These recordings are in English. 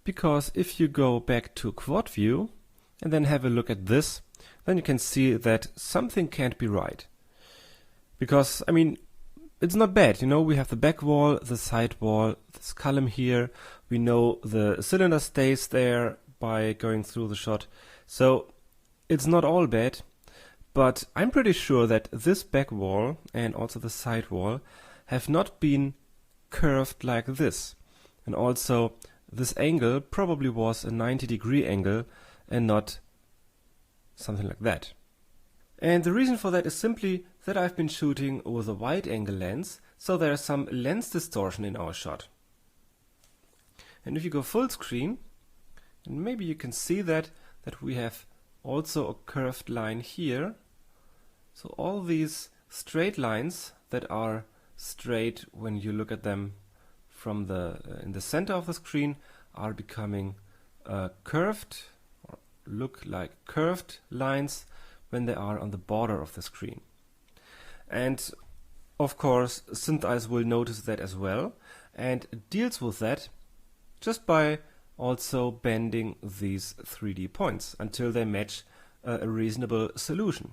because if you go back to quad view and then have a look at this, then you can see that something can't be right. Because, I mean, it's not bad, you know, we have the back wall, the side wall, this column here, we know the cylinder stays there by going through the shot, so it's not all bad, but I'm pretty sure that this back wall and also the side wall have not been curved like this, and also this angle probably was a 90-degree angle and not something like that. And the reason for that is simply that I've been shooting with a wide angle lens, so there's some lens distortion in our shot. And if you go full screen, and maybe you can see that we have also a curved line here. So all these straight lines that are straight when you look at them from in the center of the screen are becoming curved, or look like curved lines when they are on the border of the screen. And of course SynthEyes will notice that as well and deals with that just by also bending these 3D points until they match a reasonable solution.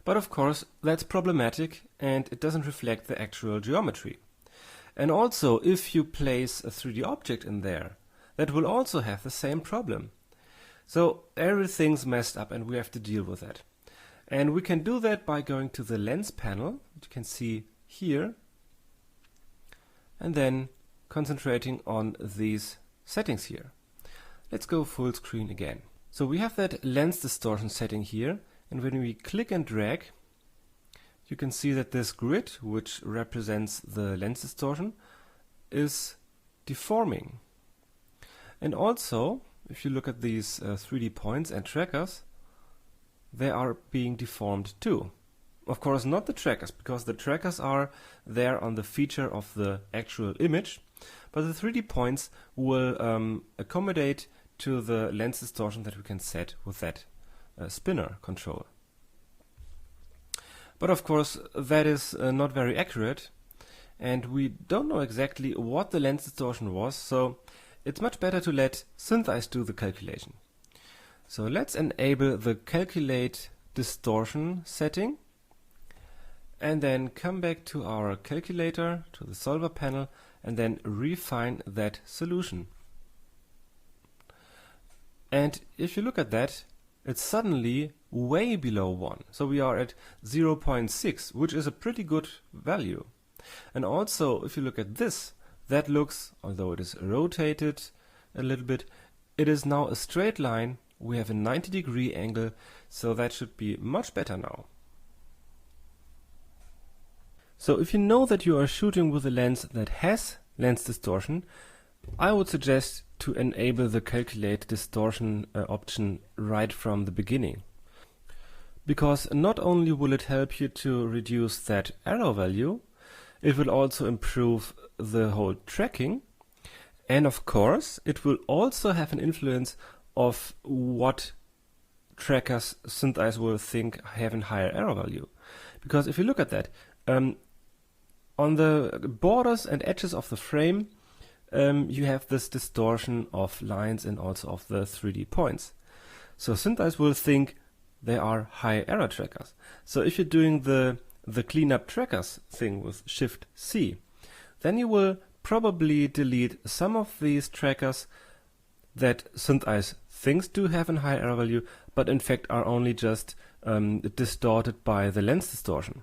But of course that's problematic and it doesn't reflect the actual geometry. And also if you place a 3D object in there, that will also have the same problem. So everything's messed up and we have to deal with that. And we can do that by going to the lens panel, which you can see here, and then concentrating on these settings here. Let's go full screen again. So we have that lens distortion setting here, and when we click and drag, you can see that this grid, which represents the lens distortion, is deforming. And also, if you look at these 3D points and trackers, they are being deformed too. Of course not the trackers, because the trackers are there on the feature of the actual image, but the 3D points will accommodate to the lens distortion that we can set with that spinner control. But of course that is not very accurate, and we don't know exactly what the lens distortion was, so it's much better to let SynthEyes do the calculation. So let's enable the calculate distortion setting and then come back to our calculator, to the solver panel, and then refine that solution. And if you look at that, it's suddenly way below 1. So we are at 0.6, which is a pretty good value. And also, if you look at this, that looks, although it is rotated a little bit, it is now a straight line. We have a 90-degree angle, so that should be much better now. So if you know that you are shooting with a lens that has lens distortion, I would suggest to enable the calculate distortion option right from the beginning. Because not only will it help you to reduce that error value, it will also improve the whole tracking, and of course it will also have an influence of what trackers SynthEyes will think have a higher error value. Because if you look at that, on the borders and edges of the frame, you have this distortion of lines and also of the 3D points. So SynthEyes will think they are high error trackers. So if you're doing the cleanup trackers thing with Shift C, then you will probably delete some of these trackers that SynthEyes thinks do have a high error value, but in fact are only just distorted by the lens distortion.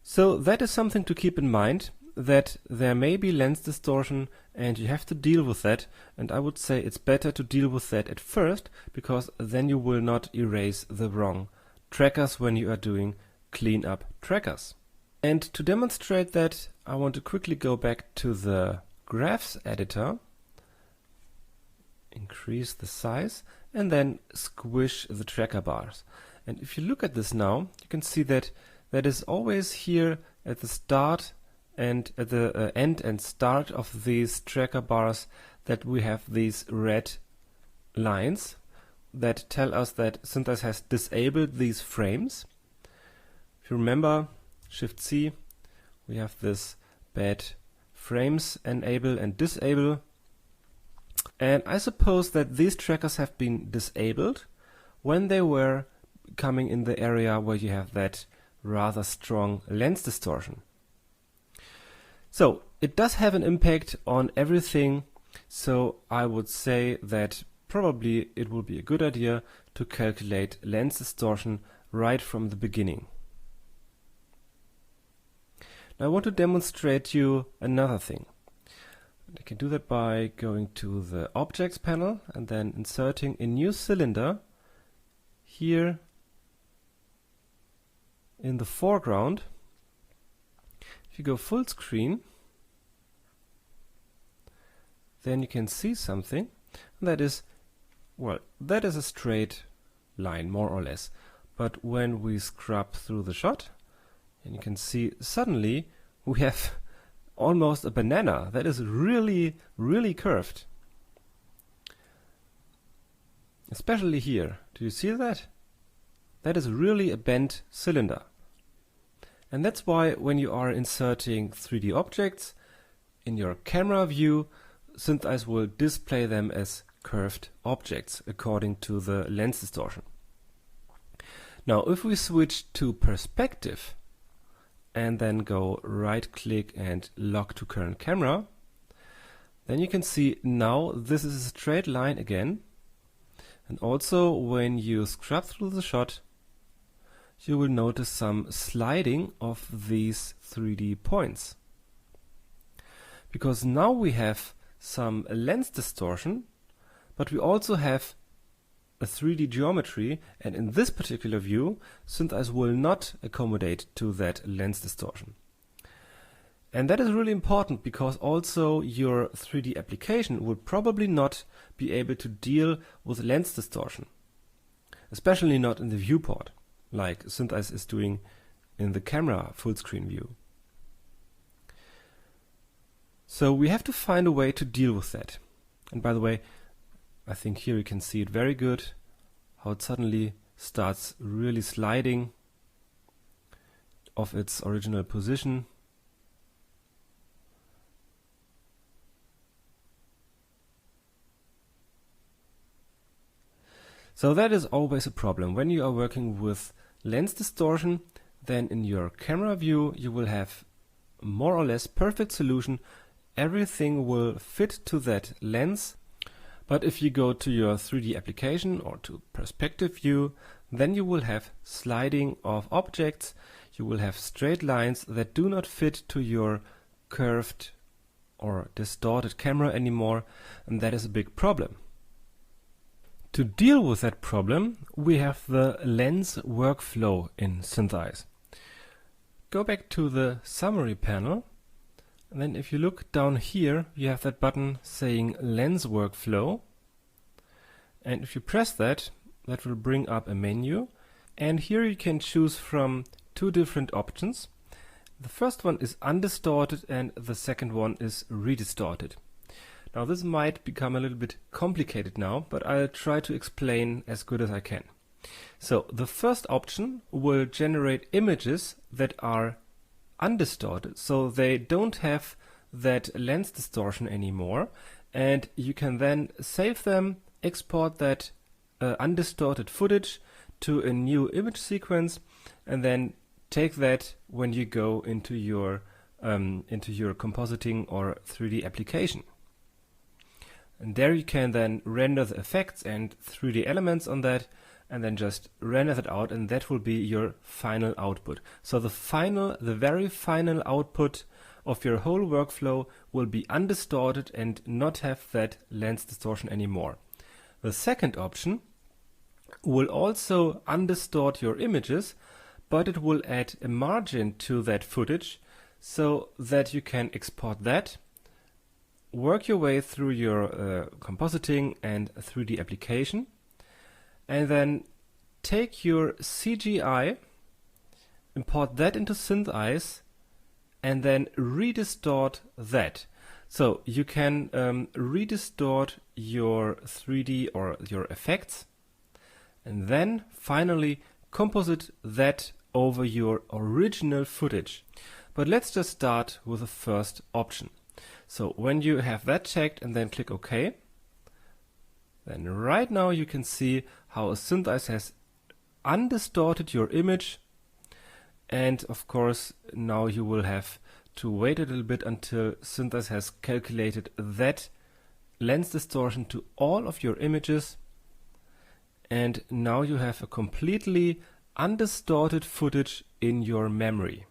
So that is something to keep in mind, that there may be lens distortion and you have to deal with that, and I would say it's better to deal with that at first, because then you will not erase the wrong trackers when you are doing cleanup trackers. And to demonstrate that, I want to quickly go back to the graphs editor, increase the size, and then squish the tracker bars. And if you look at this now, you can see that that is always here at the start and at the end and start of these tracker bars, that we have these red lines that tell us that SynthEyes has disabled these frames. If you remember, Shift C, we have this bad frames enable and disable, And I suppose that these trackers have been disabled when they were coming in the area where you have that rather strong lens distortion. So it does have an impact on everything, so I would say that probably it will be a good idea to calculate lens distortion right from the beginning. Now I want to demonstrate you another thing. I can do that by going to the Objects panel and then inserting a new cylinder here in the foreground. If you go full screen, then you can see something. That is, well, that is a straight line, more or less. But when we scrub through the shot, and you can see suddenly we have almost a banana that is really, really curved. Especially here. Do you see that? That is really a bent cylinder. And that's why when you are inserting 3D objects in your camera view, SynthEyes will display them as curved objects according to the lens distortion. Now if we switch to perspective and then go right click and lock to current camera, then you can see now this is a straight line again. And also when you scrub through the shot, you will notice some sliding of these 3D points. Because now we have some lens distortion, but we also have a 3D geometry, and in this particular view, SynthEyes will not accommodate to that lens distortion. And that is really important because also your 3D application will probably not be able to deal with lens distortion, especially not in the viewport, like SynthEyes is doing in the camera full screen view. So we have to find a way to deal with that. And by the way, I think here you can see it very good, how it suddenly starts really sliding off its original position. So that is always a problem. When you are working with lens distortion, then in your camera view you will have more or less perfect solution. Everything will fit to that lens. But if you go to your 3D application or to perspective view, then you will have sliding of objects. You will have straight lines that do not fit to your curved or distorted camera anymore, and that is a big problem. To deal with that problem, we have the lens workflow in SynthEyes. Go back to the summary panel, and then if you look down here, you have that button saying lens workflow. And if you press that, that will bring up a menu. And here you can choose from two different options. The first one is undistorted and the second one is redistorted. Now this might become a little bit complicated now, but I'll try to explain as good as I can. So the first option will generate images that are undistorted, so they don't have that lens distortion anymore, and you can then save them, export that undistorted footage to a new image sequence, and then take that when you go into your compositing or 3D application. And there you can then render the effects and 3D elements on that, and then just render that out, and that will be your final output. So the very final output of your whole workflow will be undistorted and not have that lens distortion anymore. The second option will also undistort your images, but it will add a margin to that footage so that you can export that, work your way through your compositing and 3D application, and then take your CGI, import that into SynthEyes, and then redistort that. So you can redistort your 3D or your effects, and then finally composite that over your original footage. But let's just start with the first option. So when you have that checked and then click OK, then right now you can see how SynthEyes has undistorted your image. And of course, now you will have to wait a little bit until SynthEyes has calculated that lens distortion to all of your images. And now you have a completely undistorted footage in your memory.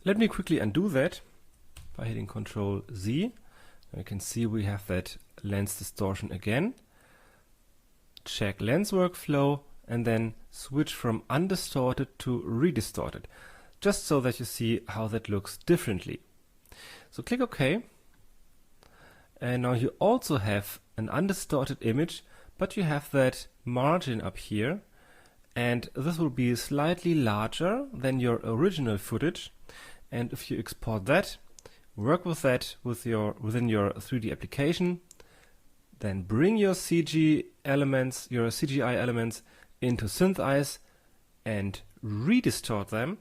Let me quickly undo that by hitting Ctrl Z. You can see we have that lens distortion again. Check lens workflow and then switch from undistorted to redistorted, just so that you see how that looks differently. So click OK. And now you also have an undistorted image, but you have that margin up here, and this will be slightly larger than your original footage. And if you export that, work with that within your 3D application, then bring your CGI elements into SynthEyes and redistort them.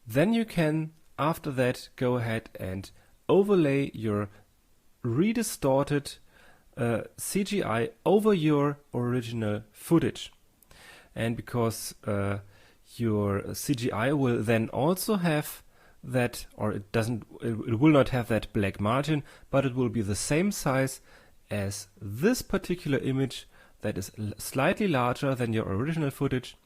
Then you can, after that, go ahead and overlay your redistorted CGI over your original footage. And because your CGI will then also have that, or it will not have that black margin, but it will be the same size as this particular image that is slightly larger than your original footage.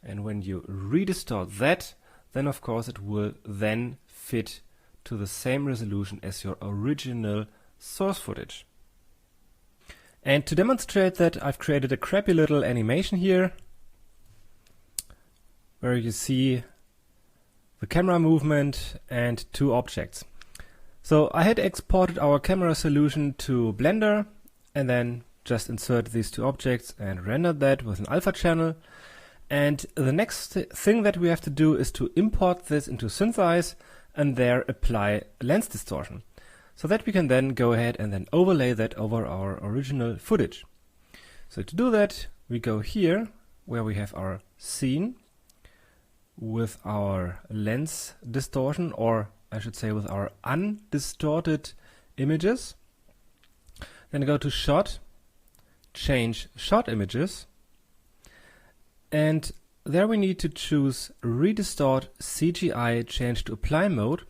And when you redistort that, then of course it will then fit to the same resolution as your original source footage. And to demonstrate that, I've created a crappy little animation here where you see the camera movement and two objects. So I had exported our camera solution to Blender and then just insert these two objects and rendered that with an alpha channel. And the next thing that we have to do is to import this into SynthEyes and there apply lens distortion, so that we can then go ahead and then overlay that over our original footage. So to do that, we go here where we have our scene with our lens distortion, or I should say with our undistorted images. Then go to Shot, change Shot Images, and there we need to choose Redistort CGI Change to Apply Mode.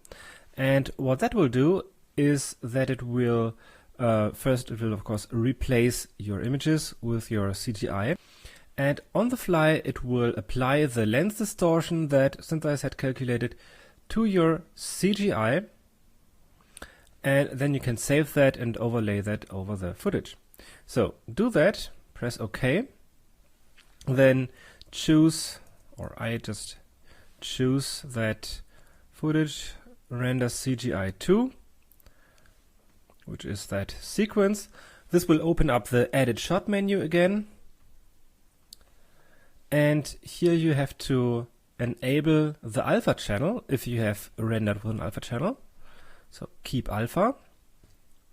And what that will do is that it will first it will of course replace your images with your CGI, and on the fly it will apply the lens distortion that SynthEyes had calculated to your CGI, and then you can save that and overlay that over the footage. So do that, press OK, then choose, or I just choose that footage, render CGI 2, which is that sequence. This will open up the Edit Shot menu again. And here you have to enable the alpha channel if you have rendered with an alpha channel. So keep alpha,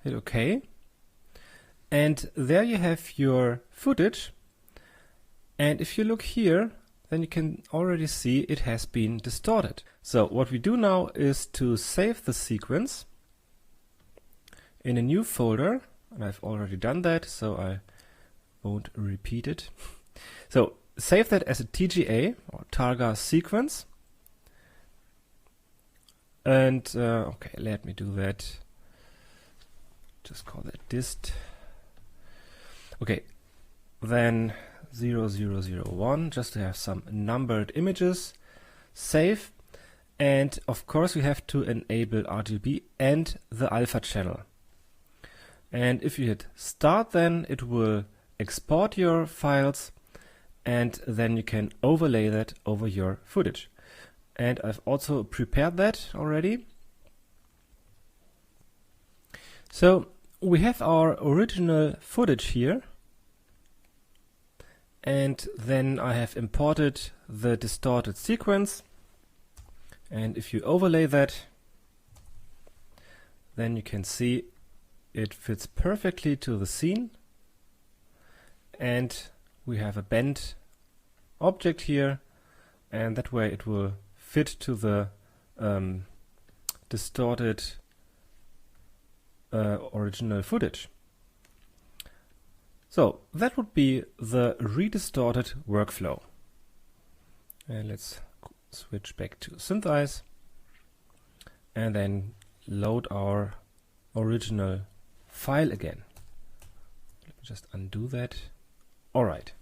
hit OK. And there you have your footage. And if you look here, then you can already see it has been distorted. So what we do now is to save the sequence in a new folder, and I've already done that, so I won't repeat it. So save that as a TGA, or Targa sequence. And okay, let me do that. Just call that dist. Okay, then 0001, just to have some numbered images. Save. And of course we have to enable RGB and the alpha channel. And if you hit start, then it will export your files, and then you can overlay that over your footage. And I've also prepared that already. So we have our original footage here, and then I have imported the distorted sequence. And if you overlay that, then you can see it fits perfectly to the scene, and we have a bent object here, and that way it will fit to the distorted original footage. So that would be the redistorted workflow. And let's switch back to SynthEyes and then load our original file again. Let me just undo that. Alright.